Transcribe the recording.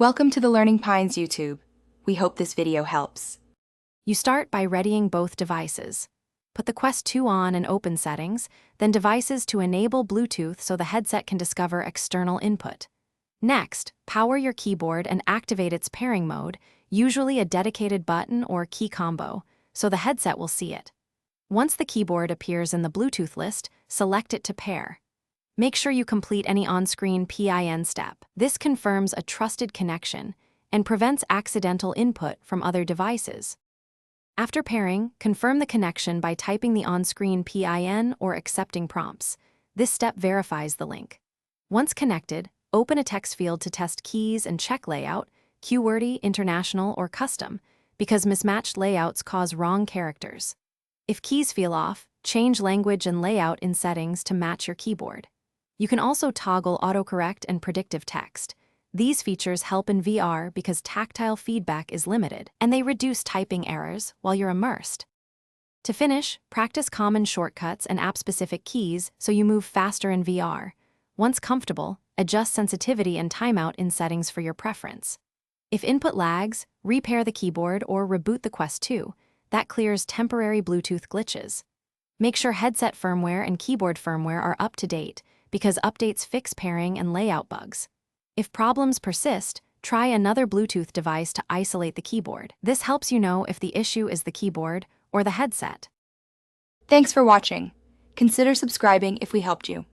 Welcome to the Learning Pines YouTube. We hope this video helps. You start by readying both devices. Put the Quest 2 on and open Settings, then Devices to enable Bluetooth so the headset can discover external input. Next, power your keyboard and activate its pairing mode, usually a dedicated button or key combo, so the headset will see it. Once the keyboard appears in the Bluetooth list, select it to pair. Make sure you complete any on-screen PIN step. This confirms a trusted connection and prevents accidental input from other devices. After pairing, confirm the connection by typing the on-screen PIN or accepting prompts. This step verifies the link. Once connected, open a text field to test keys and check layout, QWERTY, international, or custom, because mismatched layouts cause wrong characters. If keys feel off, change language and layout in settings to match your keyboard. You can also toggle autocorrect and predictive text. These features help in VR because tactile feedback is limited, and they reduce typing errors while you're immersed. To finish, practice common shortcuts and app-specific keys so you move faster in VR. Once comfortable, adjust sensitivity and timeout in settings for your preference. If input lags, repair the keyboard or reboot the Quest 2. That clears temporary Bluetooth glitches. Make sure headset firmware and keyboard firmware are up to date, because updates fix pairing and layout bugs. If problems persist, try another Bluetooth device to isolate the keyboard. This helps you know if the issue is the keyboard or the headset. Thanks for watching. Consider subscribing if we helped you.